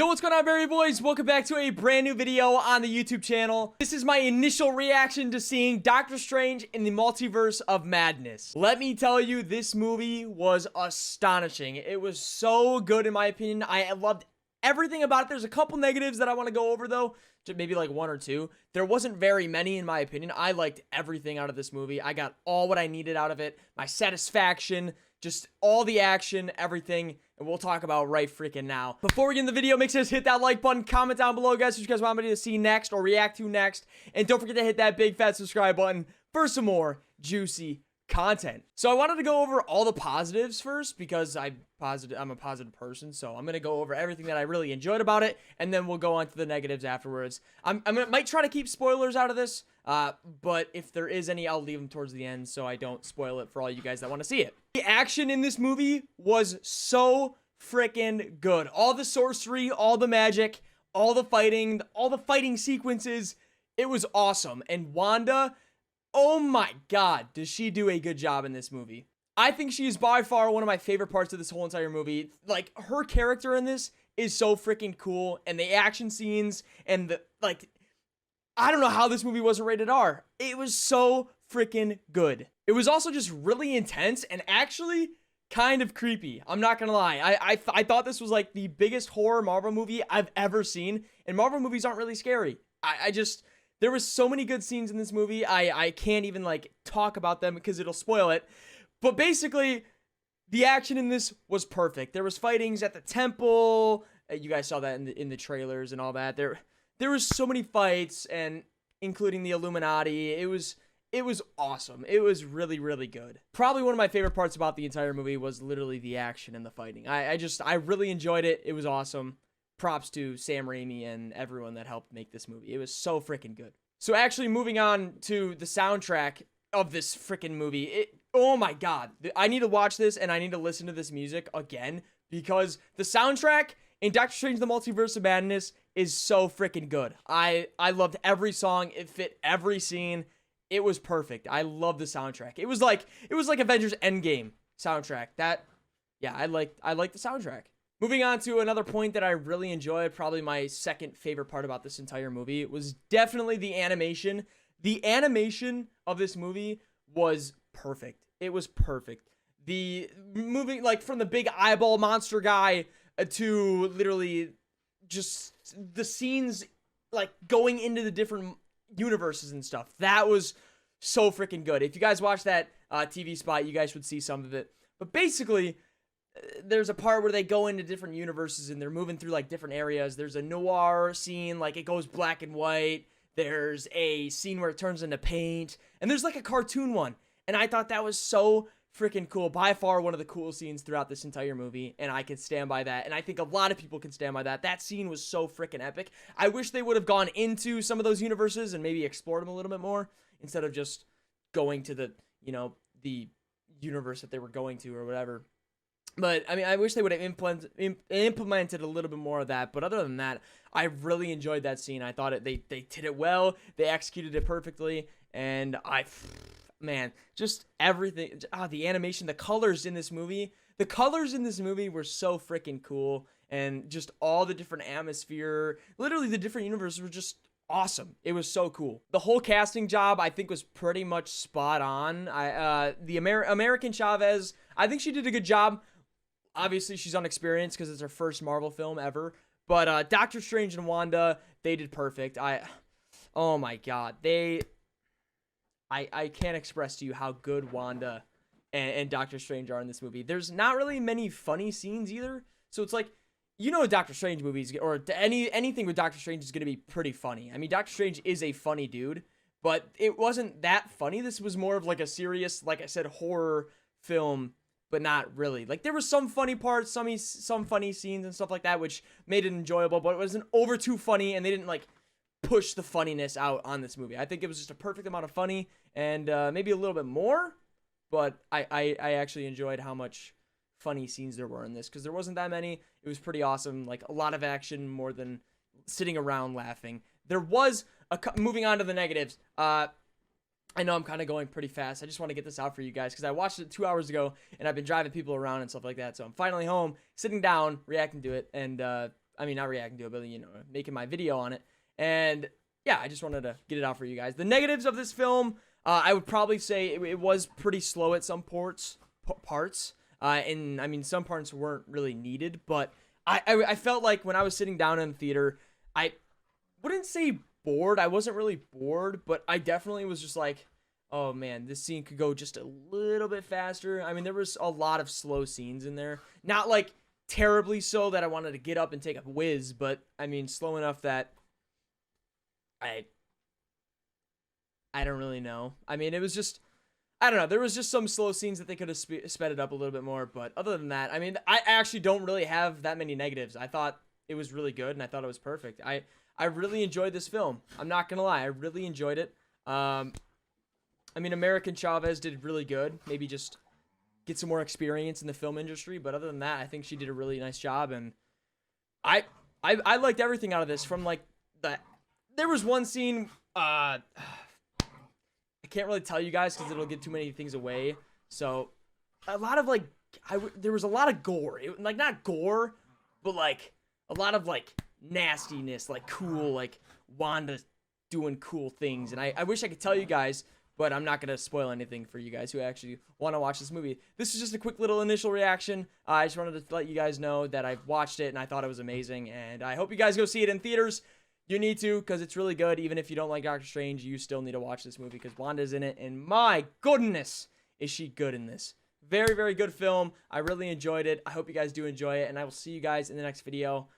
Yo, what's going on, Mayberry boys? Welcome back to a brand new video on the YouTube channel. This is my initial reaction to seeing Doctor Strange in the Multiverse of Madness. Let me tell you, this movie was astonishing. It was so good in my opinion. I loved everything about it. There's a couple negatives that I want to go over though. Maybe like one or two. There wasn't very many in my opinion. I liked everything out of this movie. I got all what I needed out of it. My satisfaction, just all the action, everything. And we'll talk about right freaking now. Before we get in the video, make sure to hit that like button, comment down below, guys, what you guys want me to see next or react to next. And don't forget to hit that big fat subscribe button for some more juicy content. So I wanted to go over all the positives first because I'm a positive person. So I'm going to go over everything that I really enjoyed about it. And then we'll go on to the negatives afterwards. Might try to keep spoilers out of this. But if there is any, I'll leave them towards the end so I don't spoil it for all you guys that want to see it. The action in this movie was so freaking good. All the sorcery, all the magic, all the fighting sequences, it was awesome. And Wanda, oh my god, does she do a good job in this movie. I think she is by far one of my favorite parts of this whole entire movie. Like, her character in this is so freaking cool, and the action scenes and the, like, I don't know how this movie wasn't rated R. It was so freaking good. It was also just really intense and actually kind of creepy. I'm not gonna lie. I thought this was like the biggest horror Marvel movie I've ever seen, and Marvel movies aren't really scary. There was so many good scenes in this movie. I can't even like talk about them because it'll spoil it. But basically, the action in this was perfect. There was fightings at the temple. You guys saw that in the trailers and all that. There was so many fights, and including the Illuminati. It was awesome. It was really, really good. Probably one of my favorite parts about the entire movie was literally the action and the fighting. I really enjoyed it. It was awesome. Props to Sam Raimi and everyone that helped make this movie. It was so freaking good. So actually moving on to the soundtrack of this freaking movie. Oh my god. I need to watch this and I need to listen to this music again because the soundtrack in Doctor Strange the Multiverse of Madness is so freaking good. I loved every song. It fit every scene. It was perfect. I love the soundtrack. It was like Avengers Endgame soundtrack. I like the soundtrack. Moving on to another point that I really enjoyed, probably my second favorite part about this entire movie, was definitely the animation. The animation of this movie was perfect. It was perfect. The moving like from the big eyeball monster guy to literally just the scenes like going into the different universes and stuff. That was so freaking good. If you guys watch that TV spot, you guys would see some of it. But basically, there's a part where they go into different universes and they're moving through like different areas. There's a noir scene, like it goes black and white. There's a scene where it turns into paint, and there's like a cartoon one. And I thought that was so freaking cool. By far one of the coolest scenes throughout this entire movie, and I can stand by that. And I think a lot of people can stand by that. That scene was so freaking epic. I wish they would have gone into some of those universes and maybe explored them a little bit more instead of just going to the, you know, the universe that they were going to or whatever. But, I mean, I wish they would have implemented a little bit more of that. But other than that, I really enjoyed that scene. I thought they did it well. They executed it perfectly. And man, just everything. The animation, the colors in this movie. The colors in this movie were so freaking cool. And just all the different atmosphere. Literally, the different universes were just awesome. It was so cool. The whole casting job, I think, was pretty much spot on. The American Chavez, I think she did a good job. Obviously, she's unexperienced because it's her first Marvel film ever. But Doctor Strange and Wanda, they did perfect. Oh my god. I can't express to you how good Wanda and Doctor Strange are in this movie. There's not really many funny scenes either. So it's like, you know, Doctor Strange movies or anything with Doctor Strange is going to be pretty funny. I mean, Doctor Strange is a funny dude, but it wasn't that funny. This was more of like a serious, like I said, horror film, but not really. Like, there was some funny parts, some funny scenes and stuff like that, which made it enjoyable, but it wasn't over too funny, and they didn't like push the funniness out on this movie. I think it was just a perfect amount of funny and maybe a little bit more, but I actually enjoyed how much funny scenes there were in this because there wasn't that many. It was pretty awesome. Like, a lot of action more than sitting around laughing. There was moving on to the negatives. I know I'm kind of going pretty fast. I just want to get this out for you guys because I watched it 2 hours ago and I've been driving people around and stuff like that. So I'm finally home, sitting down, reacting to it, and I mean, not reacting to it, but, you know, making my video on it. And yeah, I just wanted to get it out for you guys. The negatives of this film, I would probably say it was pretty slow at some parts. And I mean, some parts weren't really needed, but I felt like when I was sitting down in the theater, I wouldn't say bored. I wasn't really bored, but I definitely was just like, oh man, this scene could go just a little bit faster. I mean, there was a lot of slow scenes in there. Not like terribly so that I wanted to get up and take a whiz, but I mean, slow enough that I don't really know. I mean, it was just, I don't know. There was just some slow scenes that they could have sped it up a little bit more. But other than that, I mean, I actually don't really have that many negatives. I thought it was really good, and I thought it was perfect. I really enjoyed this film. I'm not going to lie. I really enjoyed it. I mean, American Chavez did really good. Maybe just get some more experience in the film industry. But other than that, I think she did a really nice job. And I liked everything out of this. From, like, there was one scene, I can't really tell you guys because it'll give too many things away. So, a lot of, like, there was a lot of gore. Like, not gore, but, like, a lot of, like, nastiness, like, cool, like, Wanda doing cool things. And I wish I could tell you guys, but I'm not going to spoil anything for you guys who actually want to watch this movie. This is just a quick little initial reaction. I just wanted to let you guys know that I've watched it and I thought it was amazing. And I hope you guys go see it in theaters. You need to, because it's really good. Even if you don't like Doctor Strange, you still need to watch this movie because Wanda's in it. And my goodness, is she good in this. Very, very good film. I really enjoyed it. I hope you guys do enjoy it. And I will see you guys in the next video.